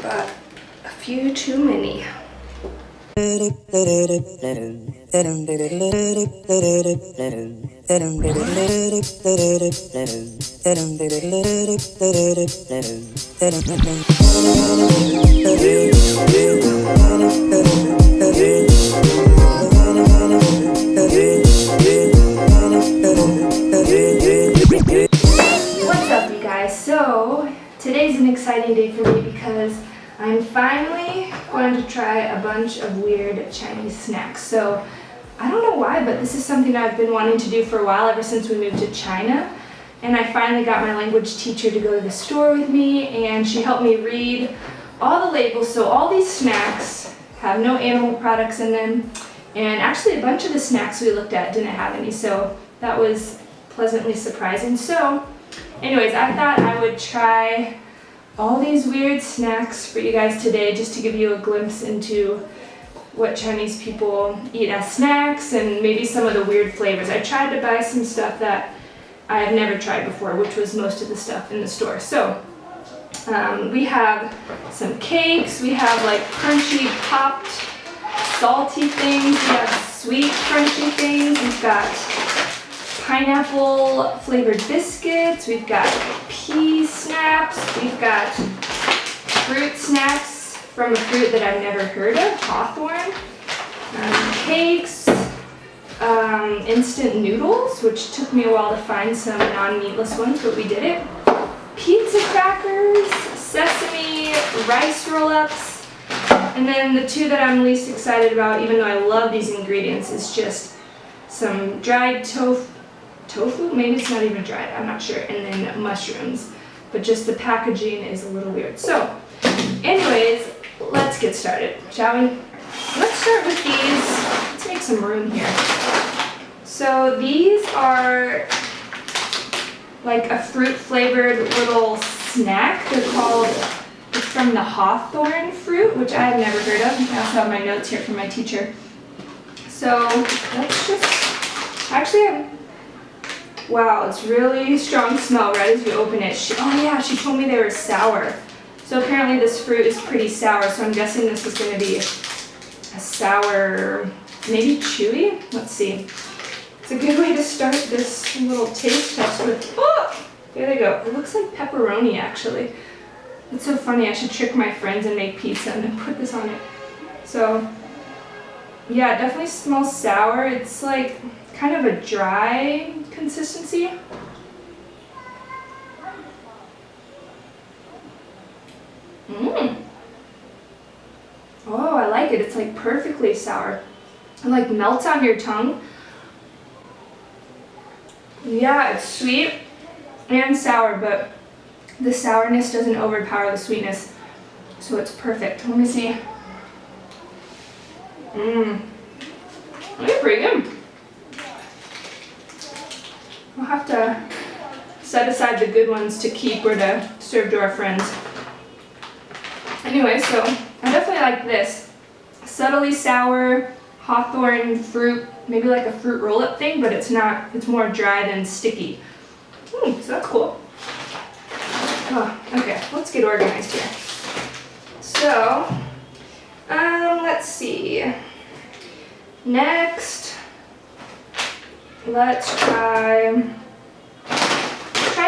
but a few too many. What's up, you guys? So today's an exciting day for me because I'm finally going to try a bunch of weird Chinese snacks. So I don't know why, but this is something I've been wanting to do for a while, ever since we moved to China. And I finally got my language teacher to go to the store with me, and she helped me read all the labels. So all these snacks have no animal products in them, and actually a bunch of the snacks we looked at didn't have any, so that was pleasantly surprising. So anyways, I thought I would try all these weird snacks for you guys today, just to give you a glimpse into what Chinese people eat as snacks and maybe some of the weird flavors. I tried to buy some stuff that I have never tried before, which was most of the stuff in the store. So we have some cakes, we have like crunchy popped salty things, we have sweet crunchy things, we've got pineapple flavored biscuits, we've got pea snaps, we've got fruit snacks from a fruit that I've never heard of, hawthorn, cakes, instant noodles, which took me a while to find some non-meatless ones, but we did it, pizza crackers, sesame rice roll-ups, and then the two that I'm least excited about, even though I love these ingredients, is just some dried tofu, maybe it's not even dried, I'm not sure, and then mushrooms, but just the packaging is a little weird. So anyways, let's get started, shall we? Let's start with these. Let's make some room here. So these are like a fruit flavored little snack. They're called, it's from the hawthorn fruit, which I have never heard of. I also have my notes here from my teacher. So let's just, actually wow, it's really strong smell right as you open it. Oh yeah, she told me they were sour. So apparently this fruit is pretty sour, so I'm guessing this is going to be a sour, maybe chewy? Let's see. It's a good way to start this little taste test with, oh, there they go. It looks like pepperoni actually. It's so funny, I should trick my friends and make pizza and then put this on it. So yeah, it definitely smells sour. It's like kind of a dry consistency. Oh, I like it. It's like perfectly sour. It like melts on your tongue. Yeah, it's sweet and sour, but the sourness doesn't overpower the sweetness, so it's perfect. Let me see. They're pretty good. We'll have to set aside the good ones to keep or to serve to our friends. Anyway, so I definitely like this. Subtly sour, hawthorn fruit, maybe like a fruit roll-up thing, but it's not, it's more dry than sticky. So that's cool. Oh, okay, let's get organized here. So, let's see. Next, let's try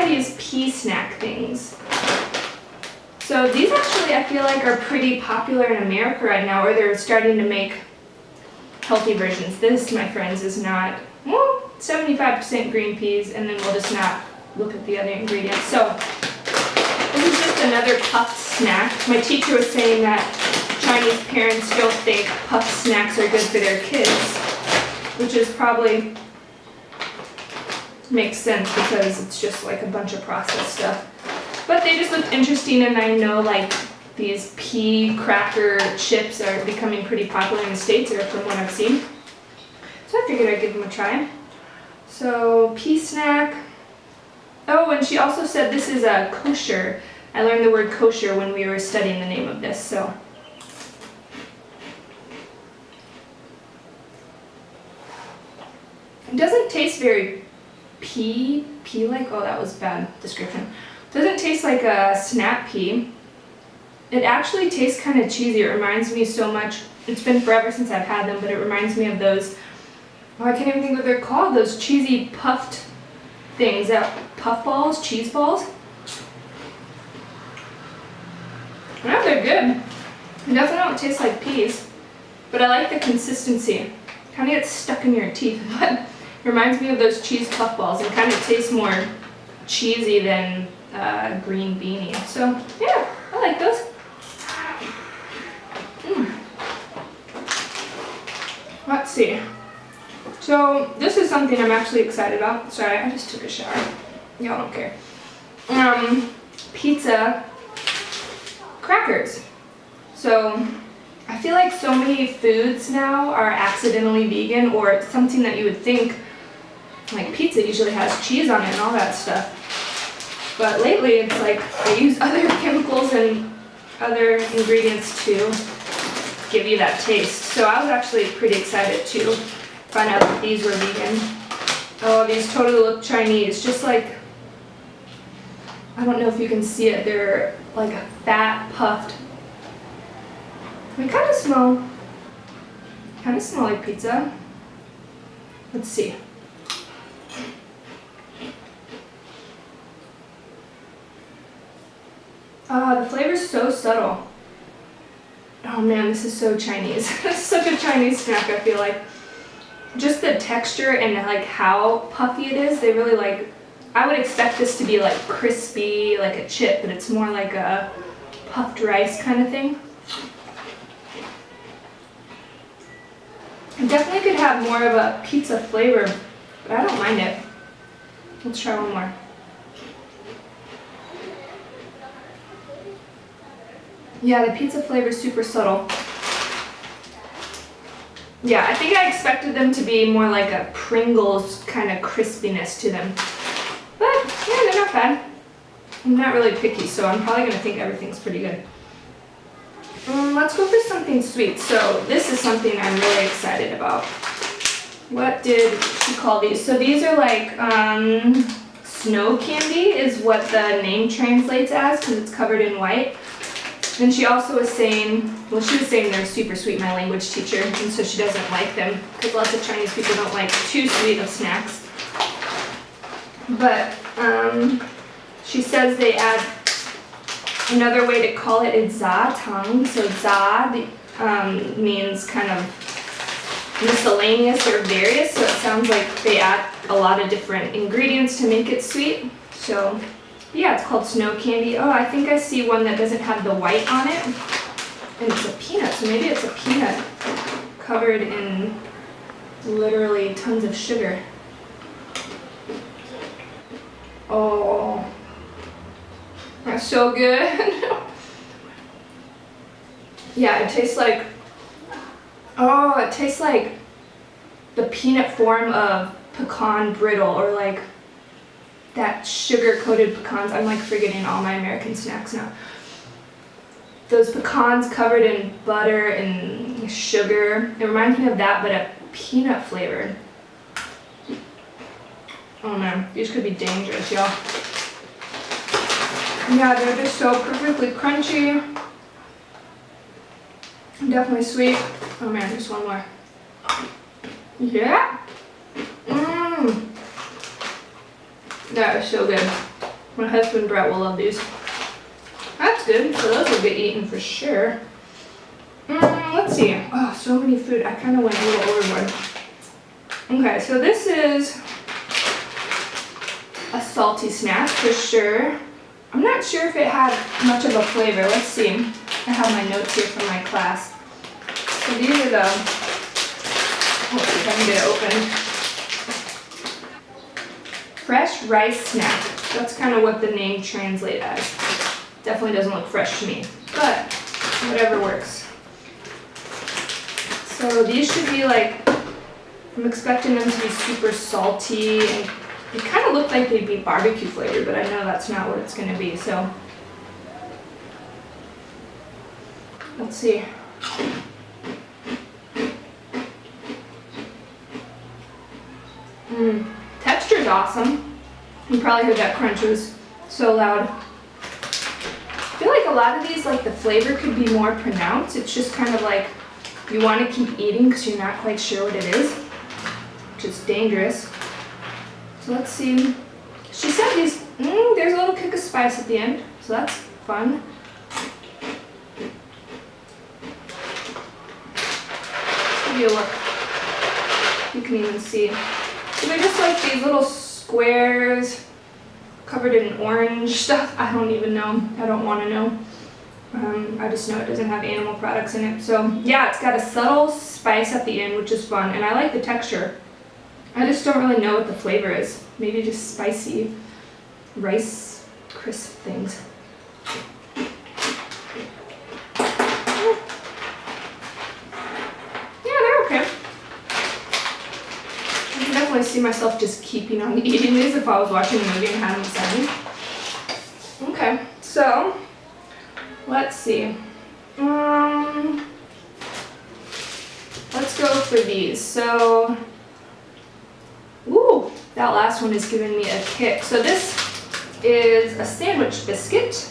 these pea snack things. So these actually I feel like are pretty popular in America right now, or they're starting to make healthy versions. This, my friends, is not, well, 75% green peas, and then we'll just not look at the other ingredients. So this is just another puffed snack. My teacher was saying that Chinese parents still think puffed snacks are good for their kids, which is probably makes sense because it's just like a bunch of processed stuff. But they just look interesting, and I know like these pea cracker chips are becoming pretty popular in the States, or from what I've seen. So I figured I'd give them a try. So pea snack. Oh, and she also said this is a kosher. I learned the word kosher when we were studying the name of this, so. It doesn't taste very pea-like. Oh, that was bad description. Doesn't taste like a snap pea. It actually tastes kind of cheesy. It reminds me so much. It's been forever since I've had them, but it reminds me of those, oh, I can't even think what they're called, those cheesy puffed things, puff balls, cheese balls. Yeah, they're good. They definitely don't taste like peas, but I like the consistency. Kind of gets stuck in your teeth, but it reminds me of those cheese puff balls and kind of tastes more cheesy than green beanie. So yeah, I like those. Let's see. So this is something I'm actually excited about. Sorry, I just took a shower. Y'all don't care. Pizza crackers. So I feel like so many foods now are accidentally vegan, or it's something that you would think, like pizza usually has cheese on it and all that stuff. But lately it's like they use other chemicals and other ingredients to give you that taste. So I was actually pretty excited to find out that these were vegan. Oh, these totally look Chinese. Just like, I don't know if you can see it, they're like a fat puffed. They kind of smell like pizza. Let's see. The flavor's so subtle. Oh man, this is so Chinese. This is such a Chinese snack, I feel like. Just the texture and like how puffy it is, they really like, I would expect this to be like crispy, like a chip, but it's more like a puffed rice kind of thing. It definitely could have more of a pizza flavor, but I don't mind it. Let's try one more. Yeah, the pizza flavor is super subtle. Yeah, I think I expected them to be more like a Pringles kind of crispiness to them. But yeah, they're not bad. I'm not really picky, so I'm probably gonna think everything's pretty good. Let's go for something sweet. So this is something I'm really excited about. What did she call these? So these are like snow candy is what the name translates as, because it's covered in white. And she also was saying, well, she was saying they're super sweet, my language teacher, and so she doesn't like them because lots of Chinese people don't like too sweet of snacks. But she says they add, another way to call it is za tang. So za means kind of miscellaneous or various, so it sounds like they add a lot of different ingredients to make it sweet. So yeah, it's called snow candy. Oh, I think I see one that doesn't have the white on it. And it's a peanut, so maybe it's a peanut covered in literally tons of sugar. Oh, that's so good. Yeah, it tastes like, oh, it tastes like the peanut form of pecan brittle, or like that sugar-coated pecans. I'm like forgetting all my American snacks now. Those pecans covered in butter and sugar. It reminds me of that, but a peanut flavor. Oh man, these could be dangerous, y'all. Yeah, they're just so perfectly crunchy. Definitely sweet. Oh man, just one more. Yeah. That is so good. My husband Brett will love these. That's good. So those will get eaten for sure. Let's see. Oh, so many food. I kind of went a little overboard. Okay, so this is a salty snack for sure. I'm not sure if it had much of a flavor. Let's see. I have my notes here from my class. So these are the, let's see if I can get it open. Fresh rice snack. That's kind of what the name translates as. Definitely doesn't look fresh to me, but whatever works. So these should be like, I'm expecting them to be super salty, and they kind of look like they'd be barbecue flavored, but I know that's not what it's going to be, so let's see. Texture's awesome. You probably heard that crunch, it was so loud. I feel like like a lot of these, like the flavor could be more pronounced. It's just kind of like you want to keep eating because you're not quite sure what it is, which is dangerous. So let's see. She said these, there's a little kick of spice at the end, so that's fun. Give you a look. You can even see. So they're just like these little squares covered in orange stuff. I don't even know. I don't want to know. I just know it doesn't have animal products in it. So yeah, it's got a subtle spice at the end, which is fun, and I like the texture. I just don't really know what the flavor is. Maybe just spicy rice crisp things. Yeah, they're okay. I can definitely see myself just keeping on eating these if I was watching a movie and had them beside me. Okay, so let's see. Let's go for these. So, ooh, that last one is giving me a kick. So this is a sandwich biscuit,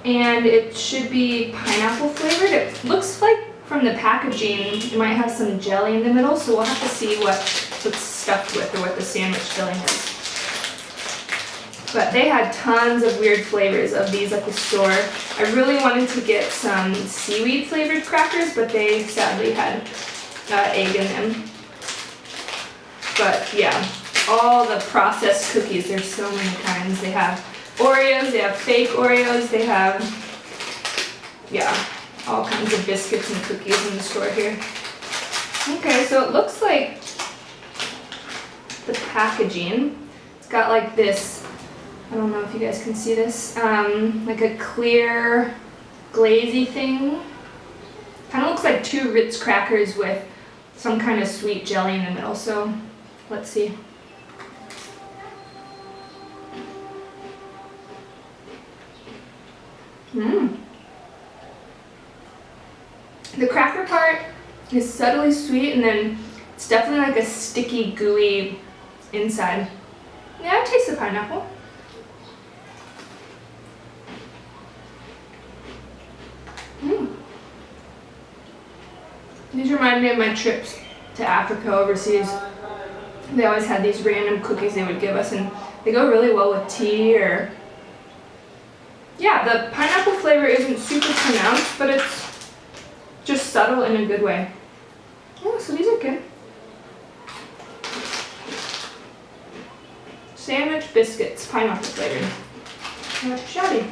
and it should be pineapple flavored. It looks like from the packaging it might have some jelly in the middle, so we'll have to see what it's stuffed with or what the sandwich filling is. But they had tons of weird flavors of these at the store. I really wanted to get some seaweed flavored crackers, but they sadly had egg in them. But yeah, all the processed cookies, there's so many kinds. They have Oreos, they have fake Oreos, they have, yeah, all kinds of biscuits and cookies in the store here. Okay, so it looks like the packaging, it's got like this, I don't know if you guys can see this, like a clear glazy thing. Kind of looks like two Ritz crackers with some kind of sweet jelly in the middle, so let's see. The cracker part is subtly sweet, and then it's definitely like a sticky, gooey inside. Yeah, I taste the pineapple. These remind me of my trips to Africa overseas. They always had these random cookies they would give us, and they go really well with tea or... Yeah, the pineapple flavor isn't super pronounced, but it's just subtle in a good way. Oh, so these are good. Sandwich biscuits, pineapple flavored. Shoddy.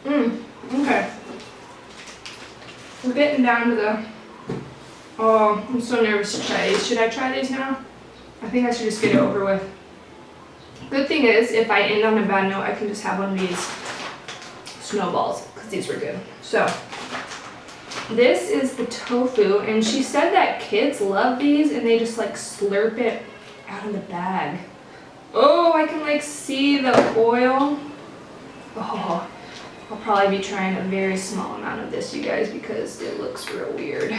Okay. We're getting down to the... Oh, I'm so nervous to try these. Should I try these now? I think I should just get it over with. Good thing is, if I end on a bad note, I can just have one of these snowballs, because these were good. So, this is the tofu, and she said that kids love these, and they just like slurp it out of the bag. Oh, I can like see the oil. Oh, I'll probably be trying a very small amount of this, you guys, because it looks real weird.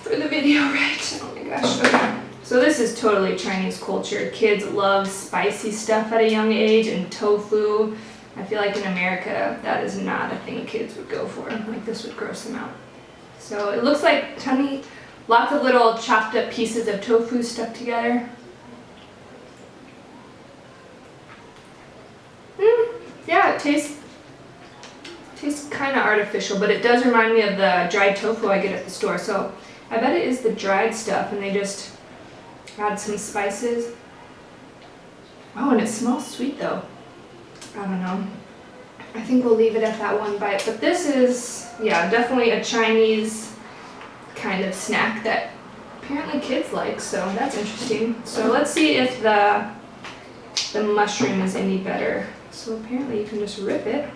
For the video, right? Oh my gosh, okay. So this is totally Chinese culture. Kids love spicy stuff at a young age, and tofu. I feel like in America, that is not a thing kids would go for. Like, this would gross them out. So it looks like lots of little chopped up pieces of tofu stuck together. Yeah, it tastes kind of artificial, but it does remind me of the dried tofu I get at the store. So I bet it is the dried stuff, and they just add some spices. Oh, and it smells sweet though. I don't know. I think we'll leave it at that one bite. But this is, yeah, definitely a Chinese kind of snack that apparently kids like, so that's interesting. So let's see if the mushroom is any better. So apparently you can just rip it.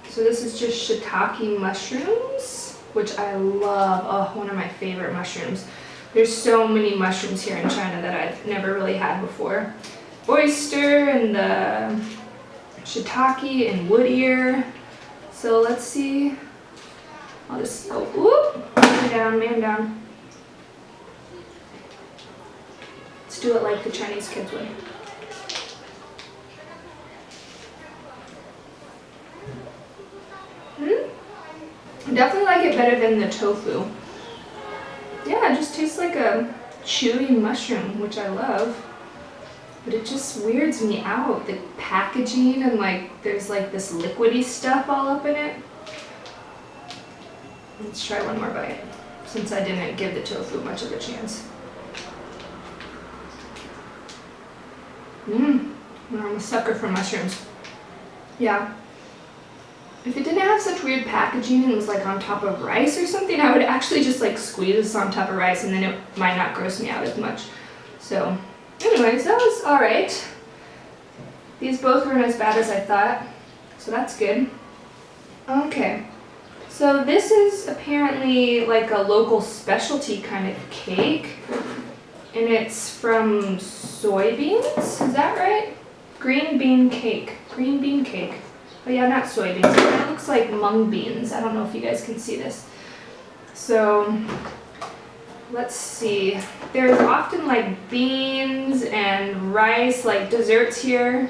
So this is just shiitake mushrooms, which I love. Oh, one of my favorite mushrooms. There's so many mushrooms here in China that I've never really had before. Oyster and the shiitake and wood ear. So let's see. I'll just go, whoop, man down. Let's do it like the Chinese kids would. I definitely like it better than the tofu. Yeah, it just tastes like a chewy mushroom, which I love. But it just weirds me out. The packaging and like there's like this liquidy stuff all up in it. Let's try one more bite, since I didn't give the tofu much of a chance. I'm a sucker for mushrooms. Yeah. If it didn't have such weird packaging and was like on top of rice or something, I would actually just like squeeze this on top of rice and then it might not gross me out as much. So anyways, that was alright. These both weren't as bad as I thought, so that's good. Okay, so this is apparently like a local specialty kind of cake, and it's from soybeans, is that right? Green bean cake. Oh yeah, not soybeans, it kind of looks like mung beans. I don't know if you guys can see this. So let's see, there's often like beans and rice, like desserts here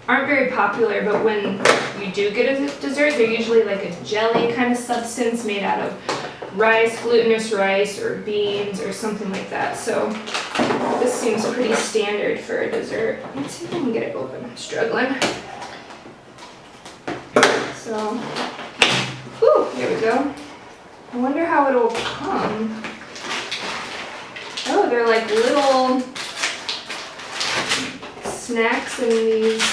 aren't very popular, but when you do get a dessert, they're usually like a jelly kind of substance made out of rice, glutinous rice, or beans, or something like that. So this seems pretty standard for a dessert. Let's see if I can get it open. I'm struggling. So, whew, here we go. I wonder how it'll come. Oh, they're like little snacks in these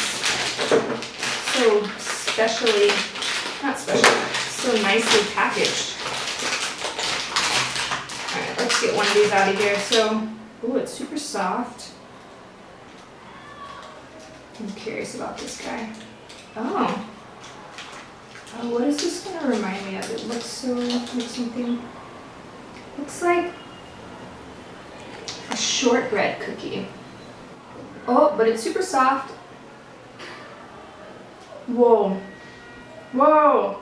so specially, not special, so nicely packaged. Alright, let's get one of these out of here. So, ooh, it's super soft. I'm curious about this guy. Oh, what is this going to remind me of? It looks so like something, looks like a shortbread cookie. Oh, but it's super soft. Whoa. Whoa.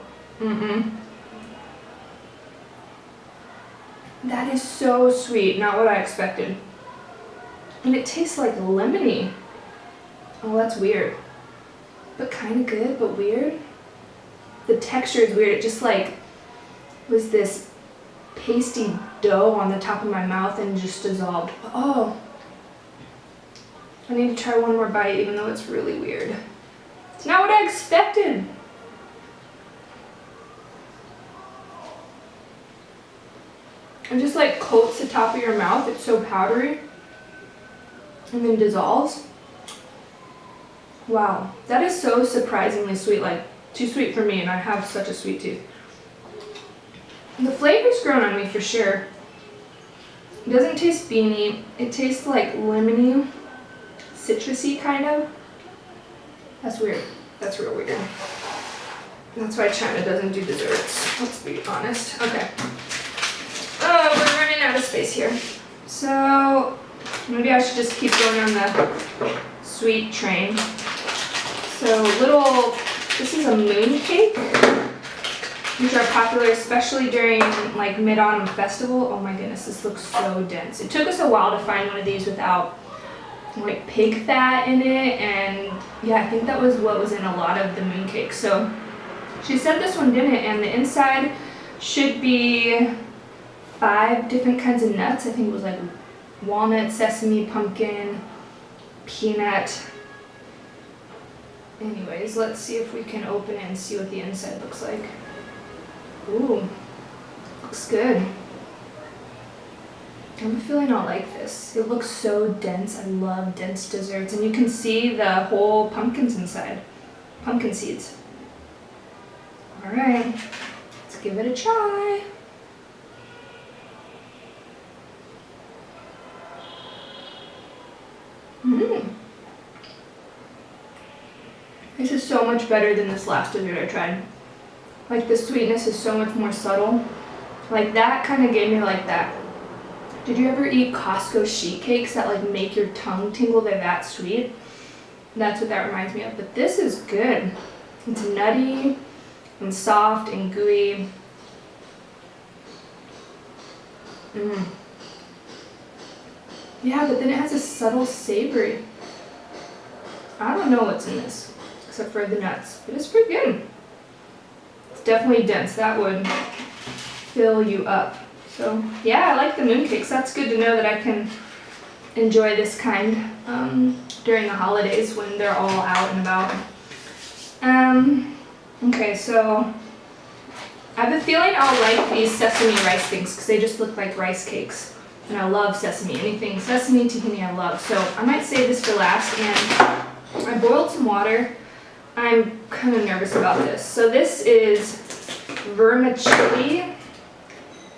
That is so sweet, not what I expected. And it tastes like lemony. Oh, that's weird. But kind of good, but weird. The texture is weird. It just like was this pasty dough on the top of my mouth and just dissolved. Oh, I need to try one more bite, even though it's really weird. It's not what I expected. It just like coats the top of your mouth. It's so powdery and then dissolves. Wow, that is so surprisingly sweet, like too sweet for me, and I have such a sweet tooth. The flavor's grown on me for sure. It doesn't taste beany. It tastes like lemony, citrusy kind of. That's weird. That's real weird. That's why China doesn't do desserts, let's be honest. Okay. Oh, we're running out of space here. So maybe I should just keep going on the sweet train. So this is a mooncake, which are popular especially during like mid-autumn festival. Oh my goodness, this looks so dense. It took us a while to find one of these without like pig fat in it, and yeah, I think that was what was in a lot of the mooncakes. So she said this one didn't, and the inside should be 5 different kinds of nuts. I think it was like walnut, sesame, pumpkin, peanut. Anyways, let's see if we can open it and see what the inside looks like. Ooh, looks good. I have a feeling I'll like this. It looks so dense. I love dense desserts, and you can see the whole pumpkins inside. Pumpkin seeds. All right, let's give it a try. This is so much better than this last dessert I tried. Like the sweetness is so much more subtle. Like that kind of gave me like that. Did you ever eat Costco sheet cakes that like make your tongue tingle? They're that sweet. That's what that reminds me of. But this is good. It's nutty and soft and gooey. Yeah, but then it has a subtle savory. I don't know what's in this, except for the nuts, but it's pretty good. It's definitely dense. That would fill you up. So yeah, I like the mooncakes. That's good to know that I can enjoy this kind during the holidays when they're all out and about. Okay, so I have a feeling I'll like these sesame rice things because they just look like rice cakes. And I love sesame. Anything sesame, tahini I love. So I might save this for last. And I boiled some water. I'm kind of nervous about this. So this is vermicelli,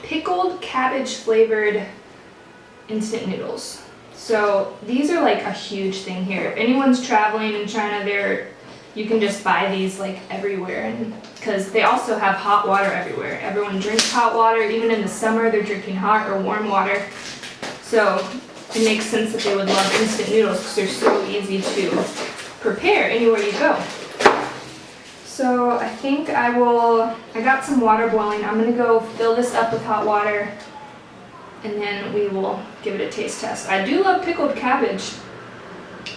pickled cabbage flavored instant noodles. So these are like a huge thing here. If anyone's traveling in China, you can just buy these like everywhere, and because they also have hot water everywhere. Everyone drinks hot water. Even in the summer, they're drinking hot or warm water. So it makes sense that they would love instant noodles because they're so easy to prepare anywhere you go. So I think I got some water boiling. I'm gonna go fill this up with hot water and then we will give it a taste test. I do love pickled cabbage,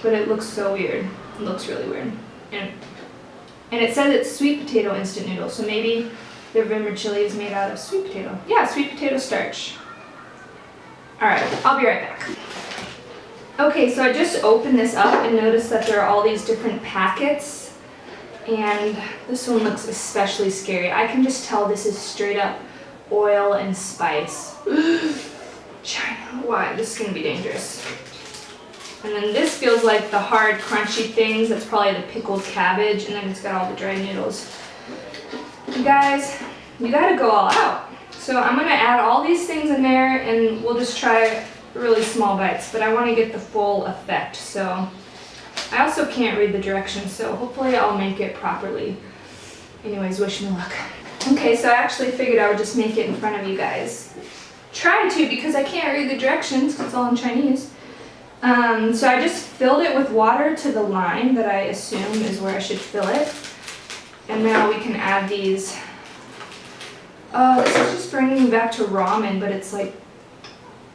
but it looks so weird. It looks really weird. And it says it's sweet potato instant noodles, so maybe the vermicelli is made out of sweet potato. Yeah, sweet potato starch. All right, I'll be right back. Okay, so I just opened this up and noticed that there are all these different packets. And this one looks especially scary. I can just tell this is straight up oil and spice. China, why? This is gonna be dangerous. And then this feels like the hard, crunchy things. That's probably the pickled cabbage. And then it's got all the dry noodles. You guys, you gotta go all out. So I'm gonna add all these things in there and we'll just try really small bites, but I wanna get the full effect. So I also can't read the directions, so hopefully I'll make it properly. Anyways, wish me luck. Okay, so I actually figured I would just make it in front of you guys. Try to, because I can't read the directions, because it's all in Chinese. So I just filled it with water to the line that I assume is where I should fill it. And now we can add these. This is just bringing me back to ramen, but it's like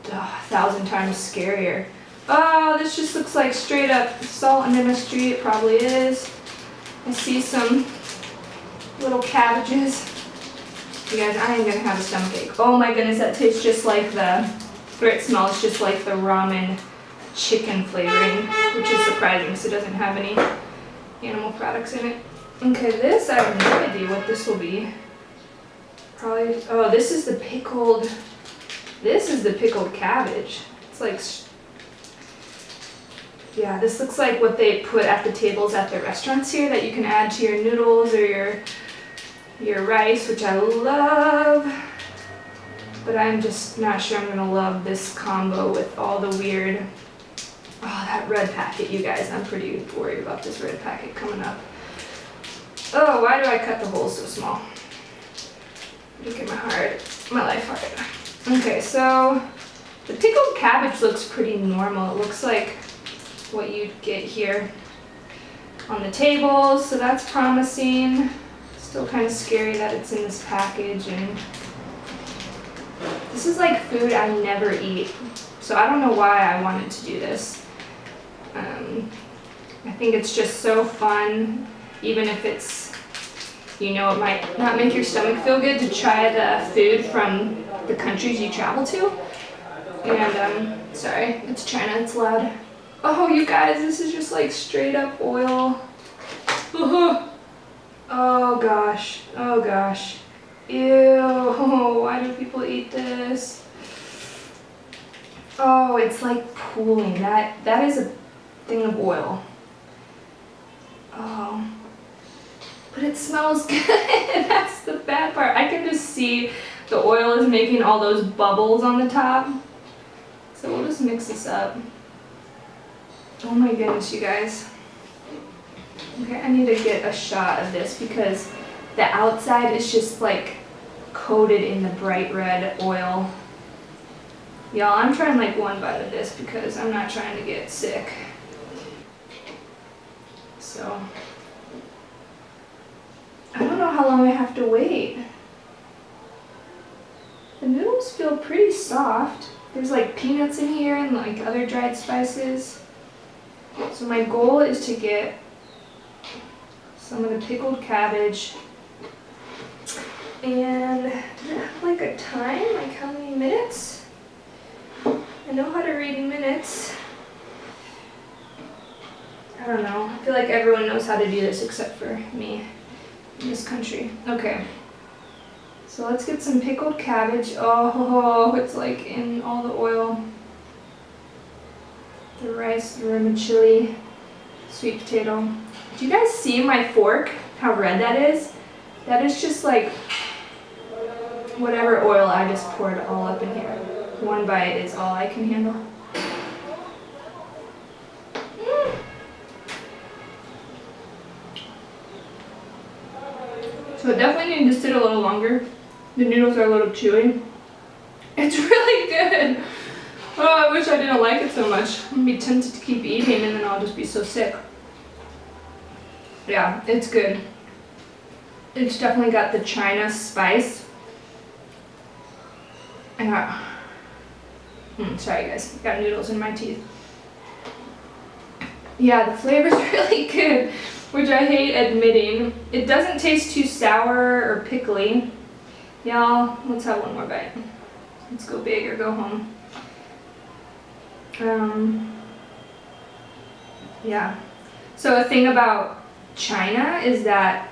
1,000 times scarier. Oh, this just looks like straight up salt and MSG. It probably is. I see some little cabbages. You guys, I am gonna have a stomachache. Oh my goodness, that tastes just like or it smells just like the ramen chicken flavoring, which is surprising because it doesn't have any animal products in it. Okay, this, I have no idea what this will be. Probably, oh, this is the pickled cabbage. It's like, yeah, this looks like what they put at the tables at the restaurants here that you can add to your noodles or your rice, which I love. But I'm just not sure I'm gonna love this combo with all the weird, that red packet, you guys. I'm pretty worried about this red packet coming up. Oh, why do I cut the holes so small? Making my life hard. Okay, so the pickled cabbage looks pretty normal. It looks like what you'd get here on the tables, so that's promising. Still kind of scary that it's in this package, and this is like food I never eat, so I don't know why I wanted to do this. I think it's just so fun, even if it's, it might not make your stomach feel good to try the food from the countries you travel to. And sorry, it's China, it's loud. Oh, you guys, this is just like straight up oil. Oh gosh, oh gosh. Ew, why do people eat this? Oh, it's like pooling. That is a thing of oil. Oh, but it smells good. That's the bad part. I can just see the oil is making all those bubbles on the top. So we'll just mix this up. Oh my goodness, you guys. Okay, I need to get a shot of this because the outside is just like coated in the bright red oil. Y'all, I'm trying like one bite of this because I'm not trying to get sick. So, I don't know how long I have to wait. The noodles feel pretty soft. There's like peanuts in here and like other dried spices. So my goal is to get some of the pickled cabbage And does it have like a time, like how many minutes? I know how to read minutes. I don't know. I feel like everyone knows how to do this except for me in this country. Okay. So let's get some pickled cabbage. Oh, it's like in all the oil. The rice, the vermicelli, sweet potato. Do you guys see my fork? How red that is? That is just like whatever oil I just poured all up in here. One bite is all I can handle. So it definitely needs to sit a little longer. The noodles are a little chewy. It's really good. Oh, I wish I didn't like it so much. I'm gonna be tempted to keep eating and then I'll just be so sick. Yeah, it's good. It's definitely got the China spice. I got, sorry guys, got noodles in my teeth. Yeah, the flavor's really good, which I hate admitting. It doesn't taste too sour or pickly. Y'all, let's have one more bite. Let's go big or go home. Yeah. So a thing about China is that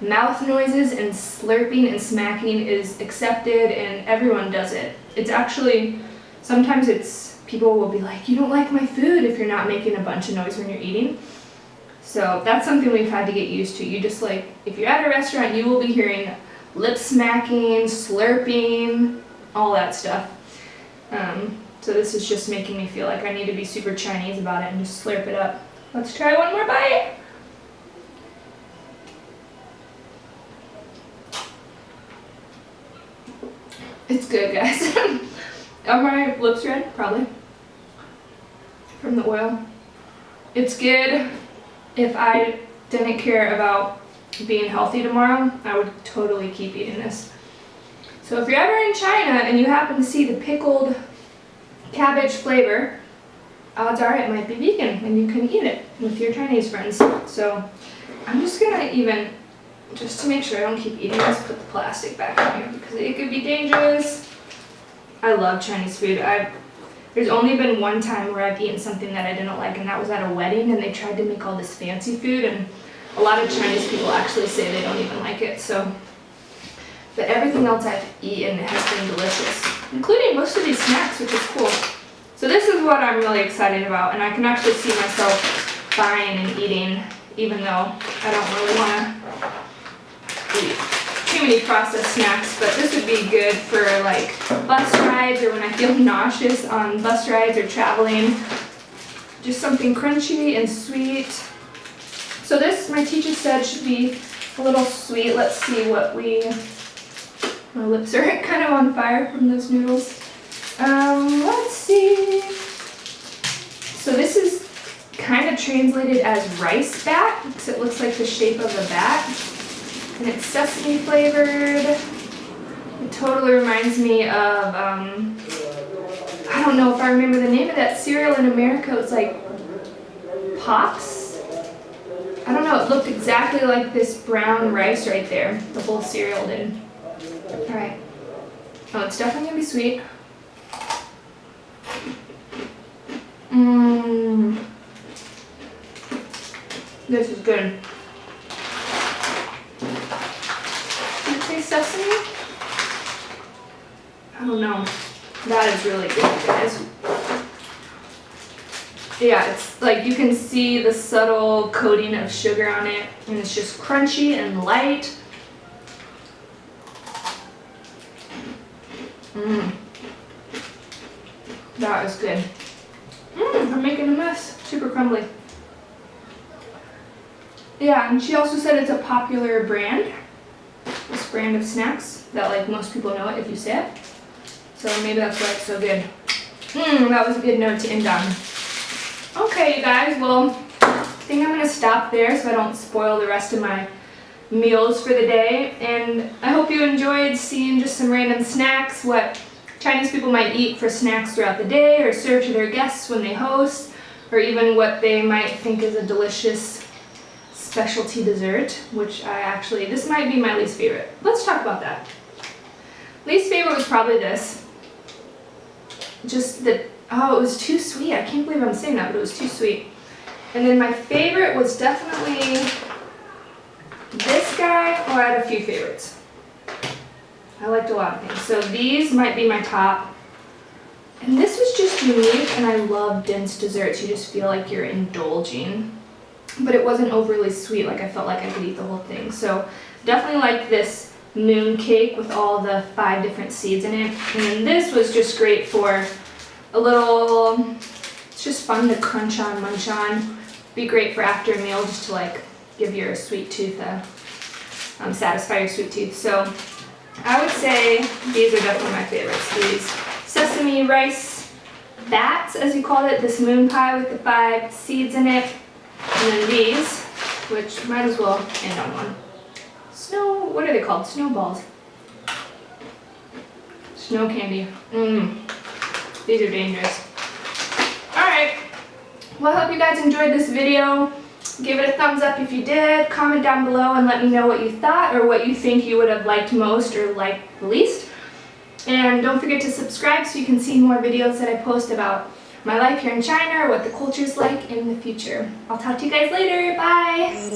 mouth noises and slurping and smacking is accepted and everyone does it. It's actually, sometimes it's, people will be like, you don't like my food if you're not making a bunch of noise when you're eating. So that's something we've had to get used to. You just like, if you're at a restaurant, you will be hearing lip smacking, slurping, all that stuff. So this is just making me feel like I need to be super Chinese about it and just slurp it up. Let's try one more bite. It's good, guys. Are my lips red? Probably. From the oil. It's good. If I didn't care about being healthy tomorrow, I would totally keep eating this. So if you're ever in China and you happen to see the pickled cabbage flavor, odds are it might be vegan and you can eat it with your Chinese friends. So I'm just gonna even, just to make sure I don't keep eating this, put the plastic back in here because it could be dangerous. I love Chinese food. There's only been one time where I've eaten something that I didn't like, and that was at a wedding, and they tried to make all this fancy food, and a lot of Chinese people actually say they don't even like it. So, but everything else I've eaten has been delicious, including most of these snacks, which is cool. So this is what I'm really excited about, and I can actually see myself buying and eating, even though I don't really want to eat too many processed snacks, but this would be good for like bus rides or when I feel nauseous on bus rides or traveling. Just something crunchy and sweet. So this, my teacher said, should be a little sweet. Let's see what my lips are kind of on fire from those noodles. Let's see. So this is kind of translated as rice bat because it looks like the shape of a bat. And it's sesame flavored. It totally reminds me of, I don't know if I remember the name of that cereal in America. It was like Pops? I don't know, it looked exactly like this brown rice right there. The whole cereal did. Alright. Oh, it's definitely gonna be sweet. This is good. Sesame? I don't know. That is really good, guys. Yeah, it's like you can see the subtle coating of sugar on it, and it's just crunchy and light. That is good. I'm making a mess. Super crumbly. Yeah, and she also said it's a popular brand. This brand of snacks that like most people know it if you say it. So maybe that's why it's so good. That was a good note to end on. Okay, you guys, well, I think I'm gonna stop there so I don't spoil the rest of my meals for the day. And I hope you enjoyed seeing just some random snacks, what Chinese people might eat for snacks throughout the day or serve to their guests when they host, or even what they might think is a delicious specialty dessert, which this might be my least favorite. Let's talk about that. Least favorite was probably this. It was too sweet. I can't believe I'm saying that, but it was too sweet. And then my favorite was definitely this guy. Oh, I had a few favorites. I liked a lot of things. So these might be my top. And this was just unique, and I love dense desserts. You just feel like you're indulging. But it wasn't overly sweet, like I felt like I could eat the whole thing. So definitely like this mooncake with all the 5 different seeds in it. And then this was just great for a little, it's just fun to crunch on, munch on. Be great for after a meal, just to like give your sweet tooth satisfy your sweet tooth. So I would say these are definitely my favorites. These sesame rice bats, as you called it, this moon pie with the 5 seeds in it. And then these, which might as well end on one. What are they called? Snowballs. Snow candy. These are dangerous. Alright. Well, I hope you guys enjoyed this video. Give it a thumbs up if you did. Comment down below and let me know what you thought or what you think you would have liked most or liked the least. And don't forget to subscribe so you can see more videos that I post about my life here in China or what the culture's like in the future. I'll talk to you guys later. Bye!